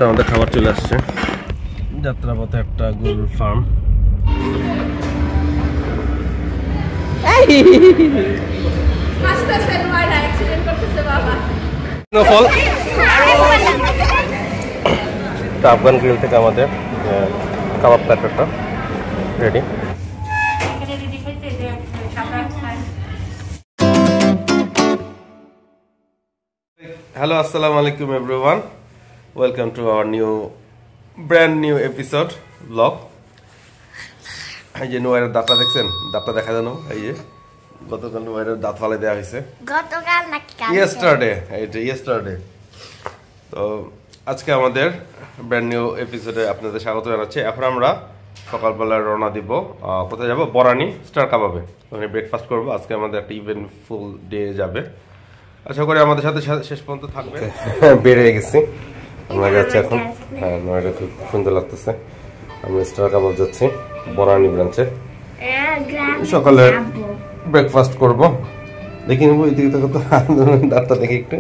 আমাদের খাবার চলে আসছে। যাত্রাপথে একটা গরুর ফার্ম। আফগান গ্রিল থেকে আমাদের কাবাব প্ল্যাটারটা রেডি। হ্যালো, আসসালামু আলাইকুম everyone, welcome to our brand new episode blog. এই যে নোয়ারের দাঁতটা দেখছেন, দাঁতটা দেখা জানো, এই যে গতকাল নোয়ারের দাঁত ফালাই দেওয়া হয়েছে, গতকাল নাকি ইয়েস্টারডে। তো আজকে আমাদের ব্র্যান্ড নিউ এপিসোডে আপনাদের স্বাগত জানাচ্ছি। এখন আমরা সকালবেলা রওনা দিব, কোথায় যাব? বরানি স্টার কাবাবে, ওখানে ব্রেকফাস্ট করবো। আজকে আমাদের একটা ইভেন্টফুল ডে যাবে, আশা করি আমাদের সাথে শেষ পর্যন্ত থাকবে। বেড়ে গেছি আমরা, যাচ্ছি এখন। হ্যাঁ, নয়টা খুব সুন্দর লাগতেছে। আমরা স্টার কাবাব যাচ্ছি বরানি ব্রাঞ্চে, সকালে ব্রেকফাস্ট করব। দেখি নেবো দাঁতটা দেখি একটু।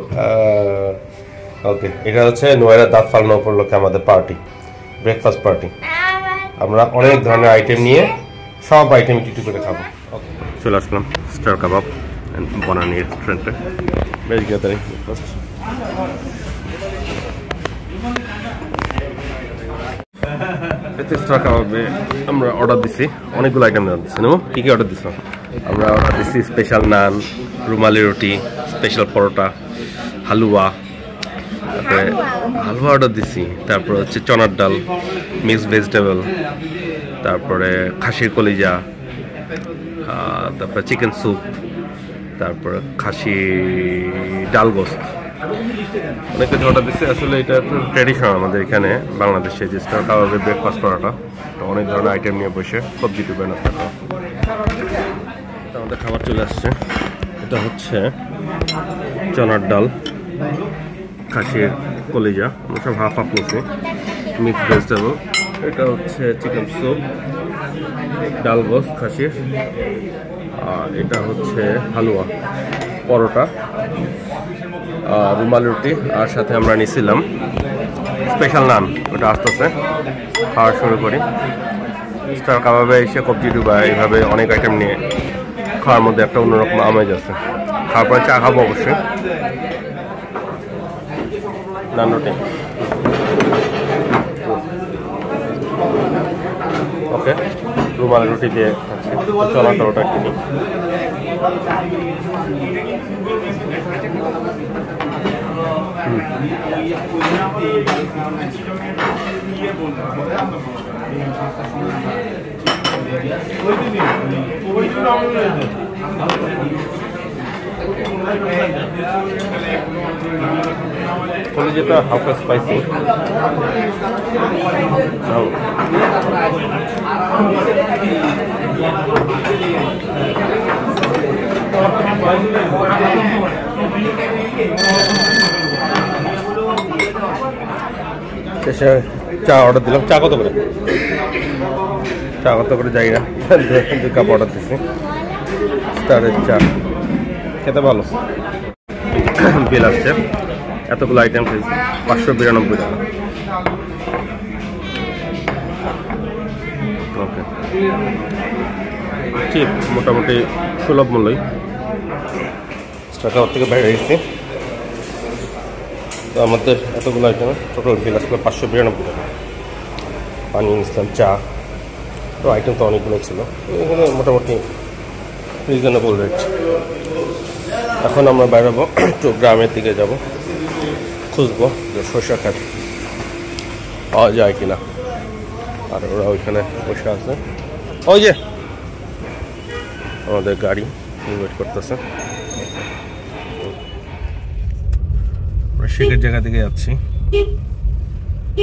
ওকে, এটা হচ্ছে নোয়েরা দাঁত ফালানো উপলক্ষে আমাদের পার্টি, ব্রেকফাস্ট পার্টি। আমরা অনেক ধরনের আইটেম নিয়ে সব আইটেম একটু করে খাবো। ওকে, চলে আসলাম স্টার কাবাব বনানি রেস্টুরেন্টে। বেশ গেতারি ব্রেকফাস্ট। এতে স্টার কাবাবে আমরা অর্ডার দিছি, অনেকগুলো আইটেম দিচ্ছি। নেবো কী কী অর্ডার দিচ্ছ? আমরা অর্ডার দিচ্ছি স্পেশাল নান, রুমালি রুটি, স্পেশাল পরোটা, হালুয়া, তারপরে হালুয়া অর্ডার দিচ্ছি। তারপরে হচ্ছে চনার ডাল, মিক্সড ভেজিটেবল, তারপরে খাসির কলিজা, তারপরে চিকেন স্যুপ, তারপরে খাসি ডাল গোস্ত, অনেক কিছু অর্ডার দিচ্ছি। আসলে এটা একটু ট্র্যাডিশনাল আমাদের এখানে বাংলাদেশে, যে স্টার কাবাবে ব্রেকফাস্ট করাটা। তো অনেক ধরনের আইটেম নিয়ে বসে সবজি টুপে নাস্তা খাওয়া। আমাদের খাবার চলে আসছে। এটা হচ্ছে চনার ডাল, খাসির কলিজা, আমরা সব হাফ হাফ নিচ্ছি, মিক্সড ভেজিটেবল। এটা হচ্ছে চিকেন স্যুপ, ডাল গোস্ত খাসির, আর এটা হচ্ছে হালুয়া, পরোটা, রুমালি রুটি, আর সাথে আমরা নিয়েছিলাম স্পেশাল নান। ওটা আসতেছে, খাওয়া শুরু করি। স্টার কাবাবে এসে কবজি ডুবা এইভাবে অনেক আইটেম নিয়ে খাওয়ার মধ্যে একটা অন্যরকম আমেজ আছে। খাওয়ার পরে চা খাবো অবশ্যই। নান রুটি, ওকে, রুমালি রুটি দিয়ে খাচ্ছি। চলাটা ওটা কিনি। কলিজাটা হালকা স্পাইসি। শেষে চা অর্ডার দিলাম। চা কত করে? চা কত করে যাই না, 2 কাপ অর্ডার দিচ্ছি। স্টারের চা খেতে ভালো। বিল আসছে, এতগুলো আইটেম খেয়েছি 592 টাকা। ওকে, চিপ মোটামুটি সুলভ মূল্যই। স্টার কাবাব থেকে বাইরে এসেছি। তো আমাদের এতগুলো আইটেম টোটাল বিল আসলে 592 টাকা। পানি নিয়েছিলাম, চা, তো আইটেম তো অনেকগুলো ছিল। এখানে মোটামুটি রিজনেবল রেট। এখন আমরা বেরোবো, একটু গ্রামের দিকে যাব, খুঁজবো যে সরষা ক্ষেত পাওয়া যায় কিনা। আর ওরা ওইখানে বসে আছে, ওই যে আমাদের গাড়ি ওয়েট করতেছে। শেখের জায়গা থেকে যাচ্ছি,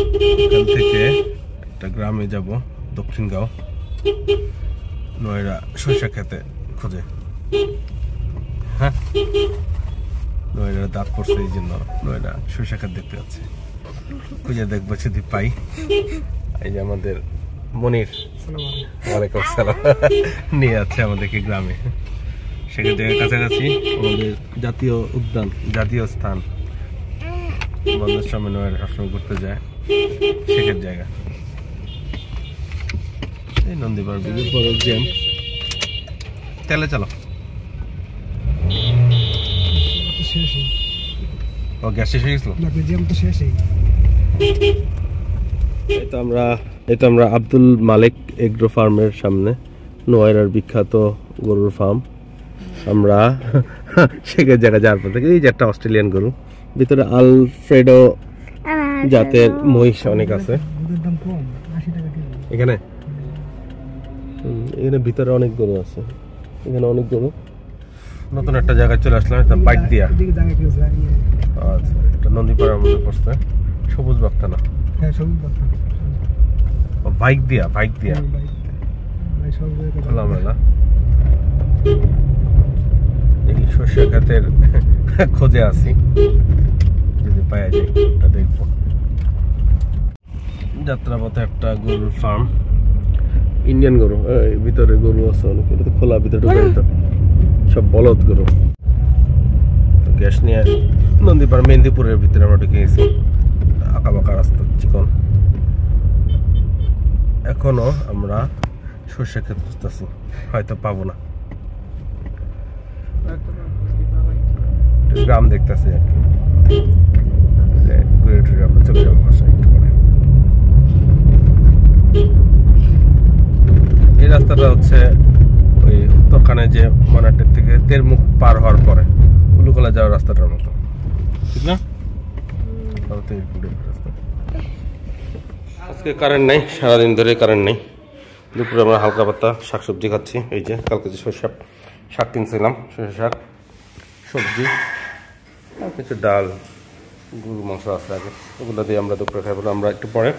এখান থেকে একটা গ্রামে যাব, দক্ষিণগাঁও, নয়রা সরষা খেতে খুঁজে। হ্যাঁ, নয়রা দাঁত পড়ছে, এই জন্য নয়রা সরষা খেত দেখতে যাচ্ছে। খুঁজে দেখবো যদি পাই। এই যে আমাদের মনির, ওয়ালাইকুম আসসালাম, নিয়ে যাচ্ছে আমাদেরকে গ্রামে। সেখান থেকে কাছাকাছি আমাদের জাতীয় উদ্যান, জাতীয় স্থান বন্ধুর সামনে নয় সবসময় ঘুরতে যায়, শেখের জায়গা। এই নন্দীপার ব্রিজের পরে জ্যাম, তেলে চালো। ও গ্যাস শেষ হয়ে গেছিল। এই তো আমরা আব্দুল মালিক এগ্রো ফার্মের সামনে, নোয়ারার বিখ্যাত গরুর ফার্ম। আমরা শেখের জায়গা যাওয়ার পর থেকে এই যে একটা অস্ট্রেলিয়ান গরু, ভিতরে আলফ্রেডো জাতের মহিষ অনেক আছে এখানে। এখানে ভিতরে অনেক গরু আছে, এখানে অনেক গরু। নতুন একটা জায়গায় চলে আসলাম, বাইক দিয়া। আচ্ছা, এটা নন্দীপাড়ার মধ্যে পড়ছে, সবুজ বাগতানা। বাইক দিয়া খোলামেলা। দেখি সর্ষে খাতের খোঁজে আছি, যদি পাওয়া যায় ওটা দেখবো। যাত্রাপথে একটা গরুর ফার্ম, ইন্ডিয়ান গরু। ভিতরে গরু আছে অনেক, এটা তো খোলা, ভিতরে সব বলদ গরু। গ্যাস নিয়ে নন্দীপাড়া মেহেন্দিপুরের ভিতরে আমরা ঢুকে গেছি। আঁকা বাঁকা রাস্তা, চিকন। এখনো আমরা সর্ষে ক্ষেত খুঁজতেছি, হয়তো পাবো না। গ্রাম দেখতেছি আর কি, ঘুরে টুরে আমরা চলে যাবো বাসায় একটু পরে। এই রাস্তাটা হচ্ছে ওই উত্তরখানে যে মনাটের থেকে তেরমুখ পার হওয়ার পরে উলুকলা যাওয়ার রাস্তাটার মতো, ঠিক না? আজকে কারেন্ট নেই, সারাদিন ধরে কারেন্ট নেই। দুপুরে আমরা হালকা পাতা শাকসবজি খাচ্ছি। এই যে কালকে যে সরষে শাক কিনছিলাম, সরষে শাক, সবজি আর কিছু ডাল, গরুর মাংস আছে আগে, ওগুলো দিয়ে আমরা দুপুরে খাবো। আমরা একটু পরে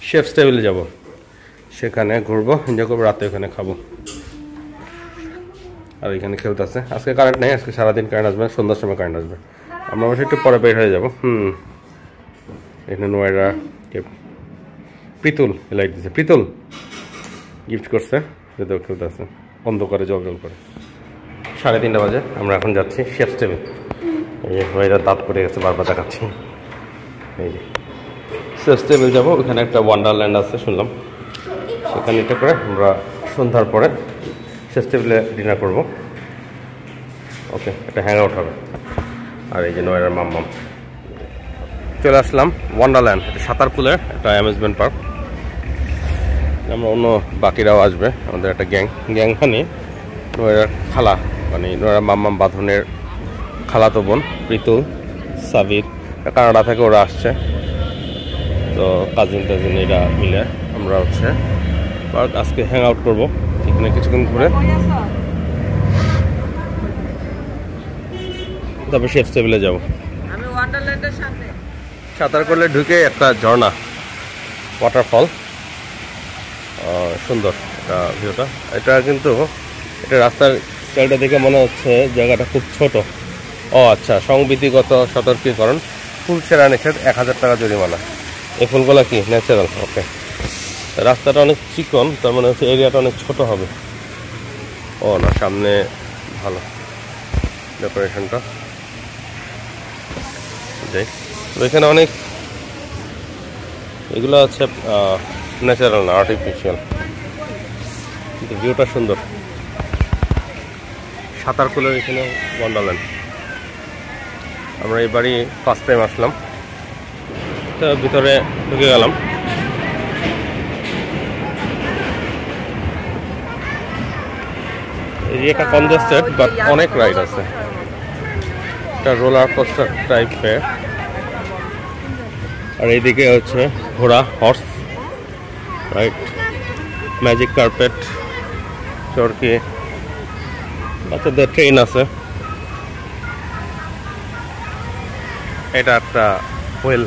শেফস টেবিলে যাব, সেখানে ঘুরবো, এনজয় করবো, রাতে ওখানে খাবো। আর এখানে খেলতে আছে। আজকে কারেন্ট নেই, আজকে সারাদিন কারেন্ট আসবে, সন্ধ্যার সময় কারেন্ট আসবে। আমরা অবশ্যই একটু পরে বের হয়ে যাবো। এখানে নোয়েরা পিতুল লাইট দিচ্ছে, পিতুল গিফট করছে, যেতেও খেলতে আছে অন্ধকারে জল জল করে। 3:30 বাজে, আমরা এখন যাচ্ছি শেফস টেবিল। এই যে নোয়েরা দাঁত করে গেছে, বারবার দেখাচ্ছি। এই যে শেফস টেবিল যাবো, ওখানে একটা ওয়ান্ডারল্যান্ড আছে শুনলাম, সেখানে এটা করে আমরা সন্ধ্যার পরে শেফস টেবিলে ডিনার করবো। ওকে, এটা হ্যাং আউট হবে। আর এই যে নোয়েরার মাম্মাম। চলে আসলাম ওয়ান্ডারল্যান্ড, এটা সাঁতারপুলের একটা অ্যামিউজমেন্ট পার্ক। আমরা অন্য বাকিরাও আসবে, আমাদের একটা গ্যাং মানে নোয়েরার খালা, মানে নোয়েরার মাম্মাম বাঁধনের খালাতো বোন প্রীতু, সাবির, কানাডা থেকে ওরা আসছে। তো কাজিন এরা মিলে আমরা হচ্ছে পার্ক আজকে হ্যাং আউট করবো। এখানে কিছুক্ষণ ঘুরে তারপর শেফস টেবিলে যাবো। সাঁতার করলে ঢুকে একটা ঝর্ণা, ওয়াটারফল, সুন্দর এটা ভিউটা। এটা কিন্তু এটা রাস্তার স্টাইলটা দেখে মনে হচ্ছে জায়গাটা খুব ছোট। ও আচ্ছা, সংবিধিগত সতর্কীকরণ, ফুল ছেঁড়া নিষেধ, 1000 টাকা জরিমানা। এই ফুলগুলো কি ন্যাচারাল? ওকে। রাস্তাটা অনেক চিকন, তার মানে হচ্ছে এরিয়াটা অনেক ছোট হবে। ও না, সামনে ভালো ডেকোরেশনটা। যাই, এখানে অনেক এগুলো হচ্ছে ন্যাচারাল না, আর্টিফিশিয়াল, কিন্তু ভিউটা সুন্দর। সাঁতারকুলের এখানে ওয়ান্ডারল্যান্ড। আমরা এবারই ফার্স্ট টাইম আসলাম, তো ভিতরে ঢুকে গেলাম। এরিয়াটা কনজেস্টেড, বাট অনেক রাইড আছে। একটা রোলার কোস্টার টাইপের, আর এইদিকে হচ্ছে ঘোড়া, হর্স রাইট, ম্যাজিক কার্পেট, চরকি, বাচ্চাদের ট্রেন আছে। এটা একটা হুইল,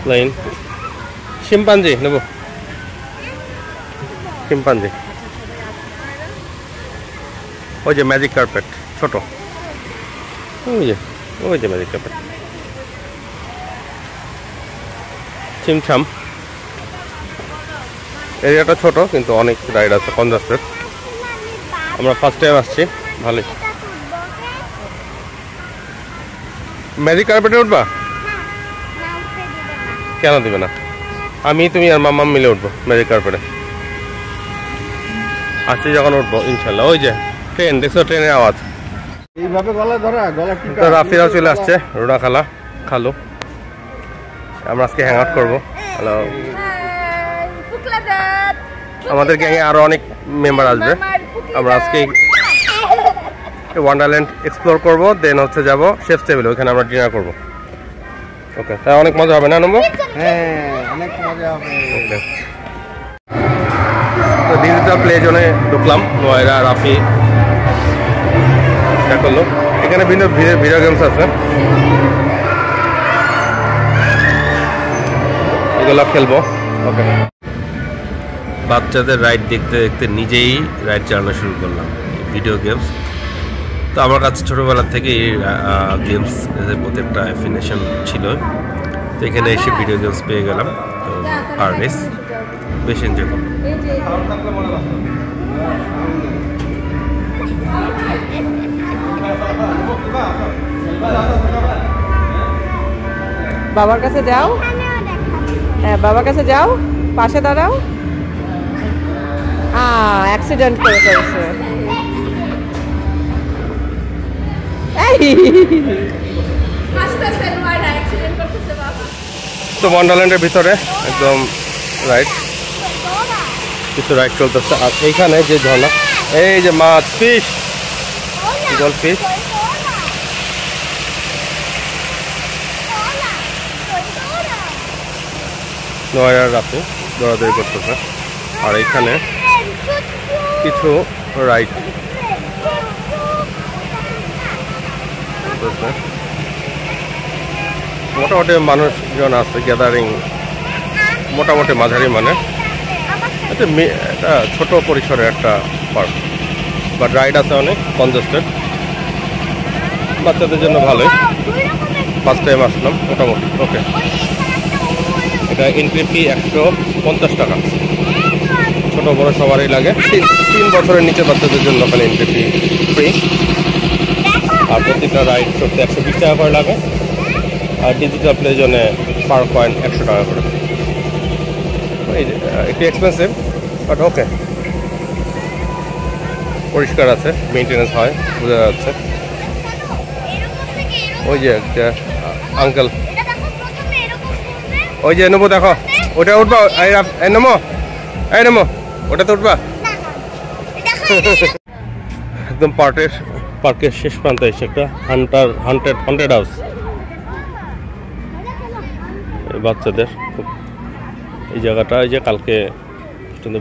প্লেন, শিম্পাঞ্জি নেব, শিম্পাঞ্জি। ওই যে ম্যাজিক কার্পেট ছোট, ওই যে ম্যাজিক কার্পেট, চিমছাম। এরিয়াটা ছোট কিন্তু অনেক রাইড আছে, কনজাস্টেড। আমরা ফার্স্ট টাইম আসছি, ভালোই। ম্যাজিক কার্পেটে উঠবা? কেন দিবে না? আমি তুমি আর মাম্মা মিলে উঠবো ম্যাজিক কার্পেটে। আজকে যখন উঠবো ইনশাল্লাহ। ওই যে ট্রেন দেখছো, ট্রেনের আওয়াজ। এইভাবে গলা ধরা গলা কি? তো রাফিরাও চলে আসছে, রুনা খালা খালো। আমরা আজকে হ্যাং আউট করবো। হ্যালো, আমাদের গ্যাংয়ে আরো অনেক মেম্বার আসবে। আমরা আজকে ওয়ান্ডারল্যান্ড এক্সপ্লোর করবো, দেন হচ্ছে যাবো শেফ টেবিল, ওইখানে আমরা ডিনার করবো। ওকে, তাই অনেক মজা হবে না নম্বর? হ্যাঁ, অনেক মজা হবে। ওকে, তো ডিজিটাল প্লে জোনে ঢুকলাম। নোয়েরা রাফি এটা করলো। এখানে ভিডিও গেমস আছে, এগুলো খেলবো। ওকে, বাচ্চাদের রাইড দেখতে দেখতে নিজেই রাইড চালানো শুরু করলাম, ভিডিও গেমস। তো আমার কাছে ছোটোবেলা থেকে এই গেমস এর প্রতি একটা অ্যাফিনেশন ছিল। তো এখানে এসে ভিডিও গেমস পেয়ে গেলাম, তো কার রেস বেশ এনজয় করলাম। বাবার কাছে যাও, হ্যাঁ বাবার কাছে যাও, পাশে দাঁড়াও। অ্যাক্সিডেন্ট করে ফেলছে। তো ওয়ান্ডারল্যান্ডের ভিতরে একদম রাইড, কিছু রাইড চলতেছে। আর এইখানে যে ঝর্ণা, এই যে মাছ, ফিশ, ইগল ফিশ। নয়ার রাতে দৌড়াদৌড়ি করতেছে। আর এইখানে কিছু রাইড চলতেছে। মোটামুটি মানুষজন আছে, গ্যাদারিং মোটামুটি মাঝারি, মানে এটা ছোট পরিসরের একটা পার্ক, বাট রাইড আছে অনেক কনজেস্টেড। বাচ্চাদের জন্য ভালোই, ফার্স্ট টাইম আসলাম মোটামুটি। ওকে, এটা এন্ট্রি ফি 150 টাকা, ছোট বড় সবারই লাগে। 3 বছরের নিচে বাচ্চাদের জন্য খালি এন্ট্রি ফি ফ্রি। আর প্রতিটা রাইড করতে 120 টাকা করে লাগে। আর ডিজিটাল প্লে জোনে পার কয়েন 100 টাকা করে। একটু এক্সপেন্সিভ, বাট ওকে, পরিষ্কার আছে, মেনটেনেন্স হয়, বোঝা যাচ্ছে। ওই যে একটা আঙ্কেল, ওই যে নেবো, দেখো ওটা উঠবা, এই নেমো, এই নেমো, ওটাতে উঠবা। একদম পার্কের শেষ প্রান্তে এসে একটা হান্টেড হাউস। বাচ্চাদের খুব এই জায়গাটা, এই যে কালকে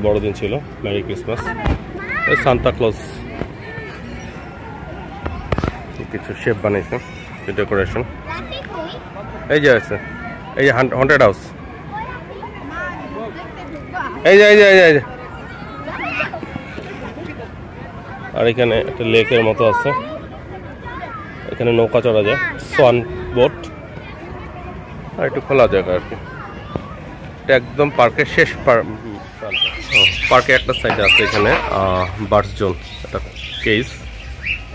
বড়দিন ছিল, মেরি ক্রিসমাস, সান্তা ক্লজ কিছু শেপ বানিয়েছে, ডেকোরেশন। এই যে আছে, এই যে হন্টেড হাউস, এই যে এই যে এই যে। আর এখানে একটা লেকের মতো আছে, এখানে নৌকা চড়া যায়, সোয়ান বোট, আর একটু খোলা জায়গা আর কি। এটা একদম পার্কের শেষ পার্কে একটা সাইডে আছে এখানে বার্ডস জোন, একটা কেজ,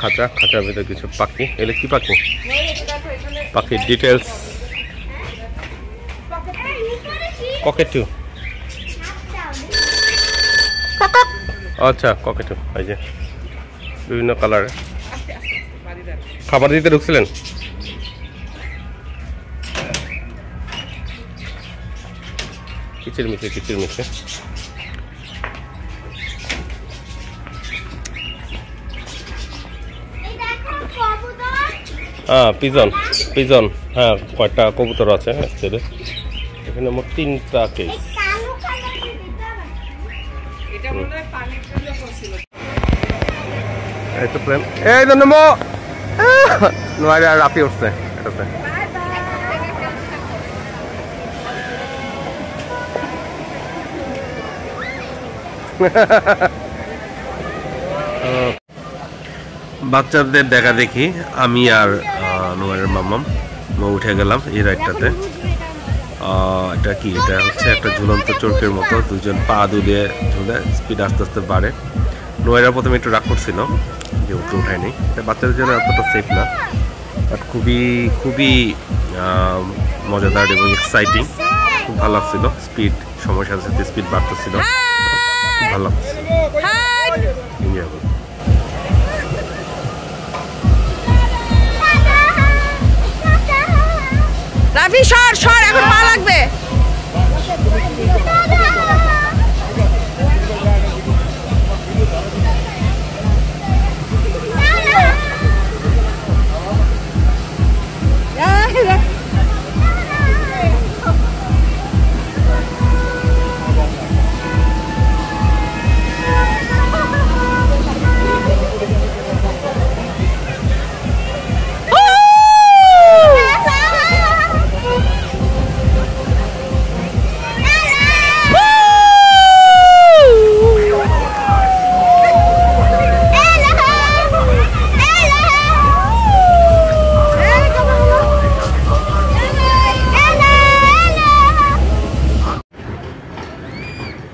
খাঁচার ভিতরে কিছু পাখি। এগুলো কি পাখি? পাখির ডিটেলস, ককেটু। আচ্ছা, ককেটু, এই যে বিভিন্ন কালারের। খাবার দিতে ঢুকছিলেন? কিচিরমিচে। হ্যাঁ, পিজন, হ্যাঁ, কয়েকটা কবুতর আছে এখানে, মোট 3টা কেস। এই তো প্লেন, এই তো নেমো, নোয়ারা রাফি উঠছে এটাতে। বাচ্চাদের দেখা দেখি আমি আর নোয়ারের মাম্মাম উঠে গেলাম এই রাইডটাতে। এটা কি, এটা হচ্ছে একটা ঝুলন্ত চরকের মতো, দুজন পা দুলিয়ে ঝুলে স্পিড আস্তে আস্তে বাড়ে। নোয়েরা প্রথমে একটু রাগ করছিল যে ওকে উঠায়নি, এটা বাচ্চাদের জন্য এতটা সেফ না, বাট খুবই খুবই মজাদার এবং এক্সাইটিং, খুব ভালো লাগছিল। স্পিড সময়ের সাথে সাথে স্পিড বাড়তেছিল, খুব ভালো লাগছে। এনজয় করুন। রাফি সর সর, এখন পা লাগবে।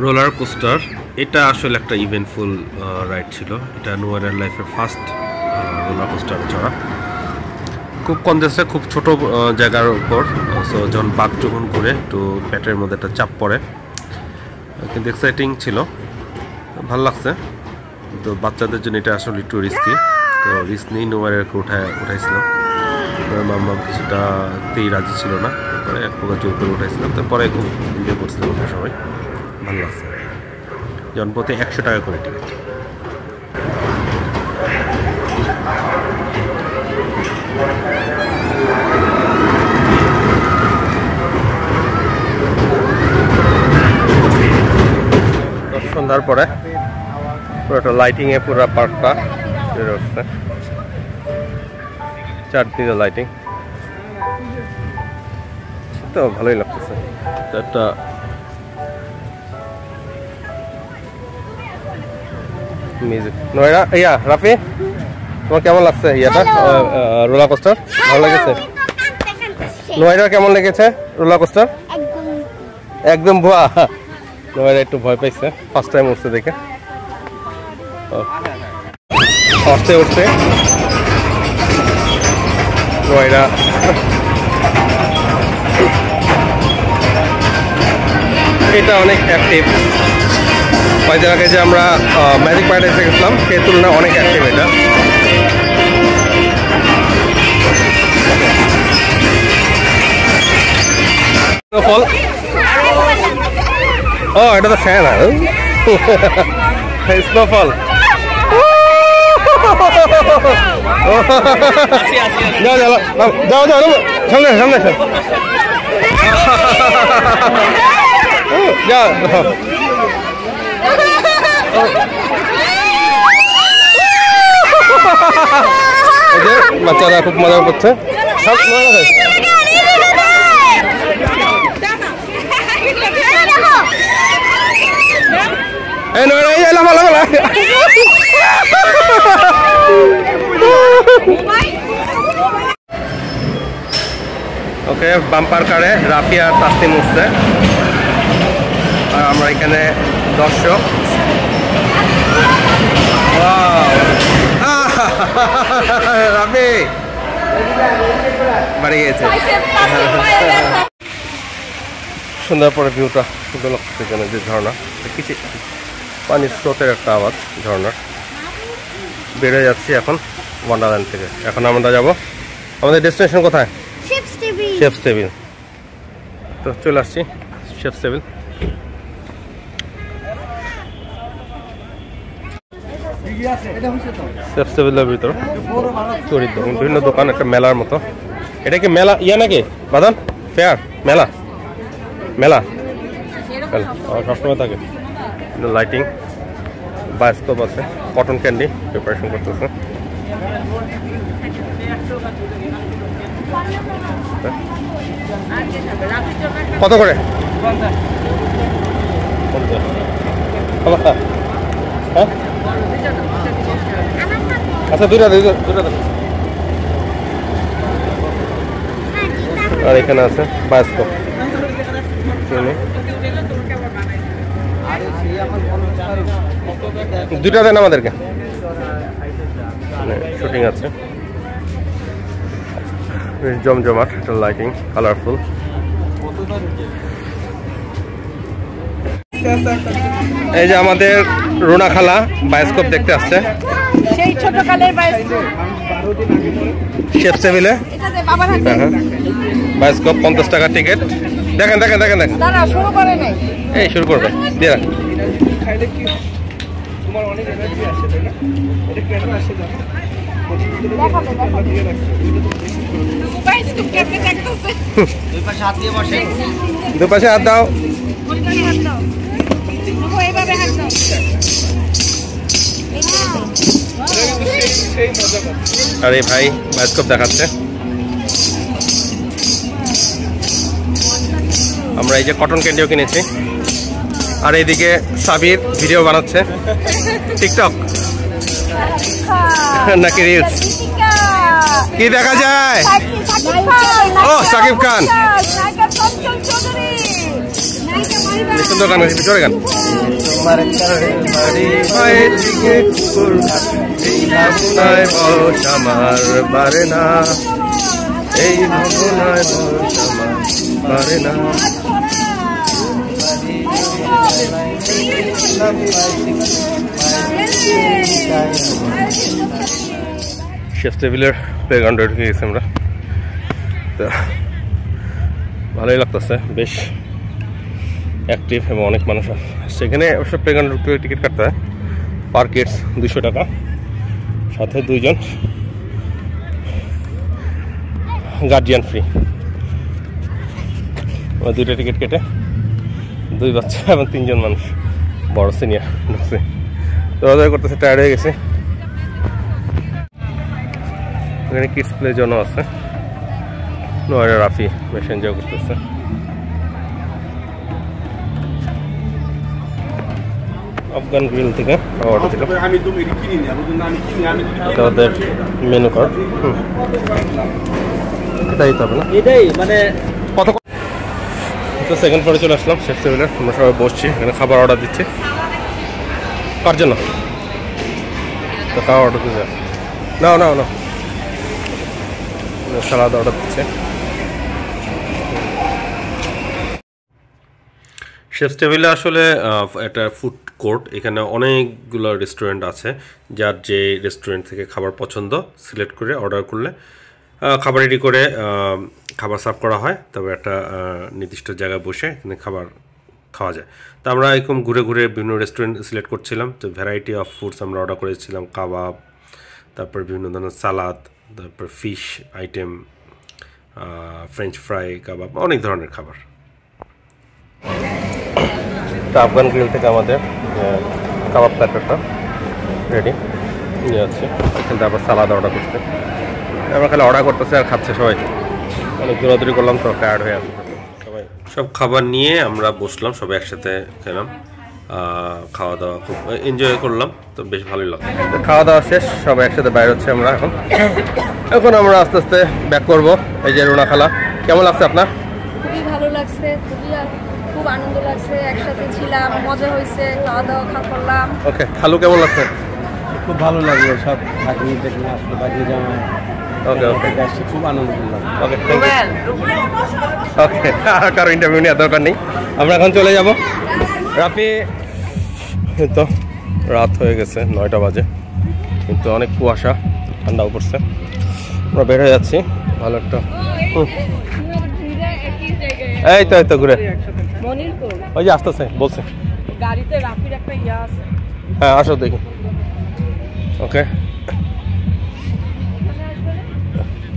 রোলার কোস্টার, এটা আসলে একটা ইভেন্টফুল রাইড ছিল। এটা নোয়ারের লাইফের ফার্স্ট রোলার কোস্টারে চড়া। খুব কনজেস্টে, খুব ছোট জায়গার উপর। সো যখন বাঘ যখন ঘুরে একটু পেটের মধ্যে একটা চাপ পড়ে, কিন্তু এক্সাইটিং ছিল, ভালো লাগছে। তো বাচ্চাদের জন্য এটা আসলে একটু রিস্কি, তো রিস্ক নিয়ে নোয়ারের উঠাইছিলাম। মাম্মা কিছুটাতেই রাজি ছিল না, তারপরে এক প্রকার জোর করে উঠাইছিলাম। তারপরে খুব এনজয় করছিলাম আমরা সবাই, ভালো লাগছে। জনপথে 100 টাকা করে টিকিট। সন্ধ্যার পরে পুরো একটা লাইটিংয়ে পুরো পার্কটা বের হচ্ছে, চারদিকে লাইটিং, তো ভালোই লাগতেছে। একটা মিউজিক। নয়রা, ইয়া রাফি, তোমার কেমন লাগছে ইয়াটা রোলার কোস্টার? ভালো লেগেছে? নয়রা কেমন লেগেছে রোলার কোস্টার? একদম ভুয়া। নয়রা একটু ভয় পাইছে, ফার্স্ট টাইম উঠছে দেখে। উঠতে উঠতে নয়রা এটা অনেক অ্যাক্টিভ। কয়েকদিন আগে যে আমরা ম্যাজিক প্যারাডাইসে গেছিলাম সেই তুলনায় অনেক অ্যাক্টিভ এটা। স্নোফল, ও এটা তো ফ্যান আর স্নোফল। যাও যাও যাও যাও সামনে সামনে যাও। বাচ্চারা খুব মজা করছে। ওকে, বাম্পার কারে রাফি আর তাসনিম উঠছে, আর আমরা এখানে দর্শক। রাফি বাড়ি গিয়েছে। সুন্দর পরে ভিউটা সুন্দর লাগছে, এখানে যে ঝর্ণা, কিছু পানির স্রোতের একটা আওয়াজ ঝর্ণার। বেড়ে যাচ্ছি এখন ওয়ান্ডারল্যান্ড থেকে। এখন আমরা যাব, আমাদের ডেস্টিনেশন কোথায়? Chefs table. তো চলে আসছি শেফস টেবিল। শেফস টেবিলের ভিতর বিভিন্ন দোকান, একটা মেলার মতো। এটা কি মেলা ইয়া নাকি বাদান? ফেয়ার? মেলা? মেলা সবসময় থাকে। লাইটিং, বায়োস্কোপ আছে, কটন ক্যান্ডি প্রিপারেশন করতেছে। কত করে? হ্যাঁ আচ্ছা, দুইটা। আর এখানে আছে বায়োস্কোপ। দুইটা দেন আমাদেরকে, শুটিং আছে। জমজমাট, একটা লাইটিং কালারফুল। এই যে আমাদের রুনা খালা বায়োস্কোপ দেখতে আসছে, সেই ছোটকালের বায়োস্কোপ শেফ টেবিলে। বায়োস্কোপ 50 টাকা টিকিট। দেখেন দেখেন দেখেন দেখেন, দাঁড়া শুরু করে নাই, এই শুরু করবে দিয়ে রাখ। তোমার অনেক এনার্জি আছে তাই না? এটা কেন আসে জানো? বায়োস্কোপ কেমনে দেখতেছে? দুপাশে হাত দাও। এইভাবে হাত দাও। আরে ভাই বায়োস্কোপ দেখাচ্ছে। আমরা এই যে কটন ক্যান্ডিও কিনেছি, আর এইদিকে সাবির ভিডিও বানাচ্ছে টিকটক নাকি রিলস, কি দেখা যায়? ও সাকিব খান, সুন্দর গান হয়েছে, জোরে গান। আমার বারে না, এই ভাবনায় বস আমার বারে না। শেফ টেবিলের প্লেগ্রাউন্ডে ঢুকে গেছি আমরা, তো ভালোই লাগতেছে, বেশ অ্যাক্টিভ এবং অনেক মানুষ সেখানে। অবশ্য প্লেগ্রাউন্ডে ঢুকতে টিকিট কাটতে হয়, পার কিডস 200 টাকা, সাথে 2 জন গার্জিয়ান ফ্রি। 2টা টিকিট কেটে 2 বাচ্চা এবং 3 জন মানুষ বড় সিনিয়র ঢুকছে, তো ওদের করতেছে, টায়ার্ড হয়ে গেছে। এখানে কিডস প্লে জন্য আছে, নোয়ারা রাফি বেশ এনজয় করতেছে। আফগান গ্রিল থেকে অর্ডার দিল, ওদের মেনু কার্ড। এটাই তো হবে না, এটাই মানে কত। তো সেকেন্ড ফ্লোরে চলে আসলাম শেফ টেবিলের, আমরা সবাই বসছি, এখানে খাবার অর্ডার দিচ্ছি। কার জন্য? তো খাওয়া অর্ডার দিচ্ছে, নাও নাও নাও, সালাদ অর্ডার দিচ্ছে। শেফ টেবিলে আসলে একটা ফুড কোর্ট, এখানে অনেকগুলো রেস্টুরেন্ট আছে, যার যে রেস্টুরেন্ট থেকে খাবার পছন্দ সিলেক্ট করে অর্ডার করলে খাবার রেডি করে খাবার সার্ভ করা হয়, তবে একটা নির্দিষ্ট জায়গায় বসে এখানে খাবার খাওয়া যায়। তো আমরা এরকম ঘুরে ঘুরে বিভিন্ন রেস্টুরেন্ট সিলেক্ট করছিলাম, তো ভ্যারাইটি অফ ফুডস আমরা অর্ডার করেছিলাম, কাবাব, তারপর বিভিন্ন ধরনের সালাদ, তারপর ফিশ আইটেম, ফ্রেঞ্চ ফ্রাই, কাবাব, অনেক ধরনের খাবার। তো আফগান গ্রিল থেকে আমাদের কাবাব প্ল্যাটারটা রেডি নিয়ে যাচ্ছে, এখান থেকে আবার সালাদ অর্ডার করতে। আমরা খালি অর্ডার করতেছে আর খাচ্ছে সবাই, অনেক দৌড়াদৌড়ি করলাম তো টায়ার্ড হয়ে আসছে সবাই। সব খাবার নিয়ে আমরা বসলাম, সবাই একসাথে খেলাম, খাওয়া দাওয়া খুব এনজয় করলাম, তো বেশ ভালোই লাগলো। তো খাওয়া দাওয়া শেষ, সবাই একসাথে বাইরে হচ্ছে আমরা এখন আমরা আস্তে আস্তে ব্যাক করবো। এই যে রুনা খালা, কেমন লাগছে আপনার? খুবই ভালো লাগছে, খুব আনন্দ লাগছে, একসাথে ছিলাম, মজা হয়েছে, খাওয়া দাওয়া করলাম। ওকে, খালু কেমন লাগছে? খুব ভালো লাগলো, সব ভাগ্নি দেখলে আসলে ভাগ্নি জামাই। ওকে ওকে, খুব আনন্দ করলাম। Okay thank you. ওকে, আর কারো ইন্টারভিউ নেওয়ার দরকার নেই, আমরা এখন চলে যাব। রাফি, তো রাত হয়ে গেছে, 9টা বাজে, কিন্তু অনেক কুয়াশা, ঠান্ডাও পড়ছে, আমরা বের হয়ে যাচ্ছি। ভালো একটা এই তো ঘুরে ওই যে আসতেছে বলছে গাড়িতে রাফির একটা ইয়া আছে। হ্যাঁ আসো দেখি। ওকে,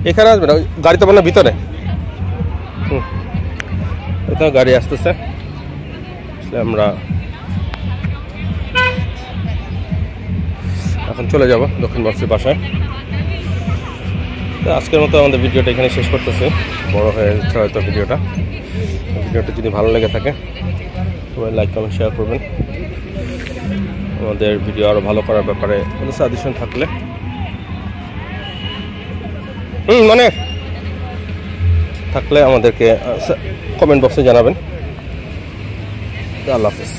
এখানে আসবে না, গাড়ি তো মানে ভিতরে। এটা গাড়ি আসতেছে, আমরা এখন চলে যাব দক্ষিণ বক্সের বাসায়। তো আজকের মতো আমাদের ভিডিওটা এখানে শেষ করতেছি, বড় হয়ে যাচ্ছে হয়তো ভিডিওটা যদি ভালো লেগে থাকে সবাই লাইক কমেন্ট শেয়ার করবেন। আমাদের ভিডিও আরও ভালো করার ব্যাপারে কোনো সাজেশন থাকলে আমাদেরকে কমেন্ট বক্সে জানাবেন। আল্লাহ হাফেজ।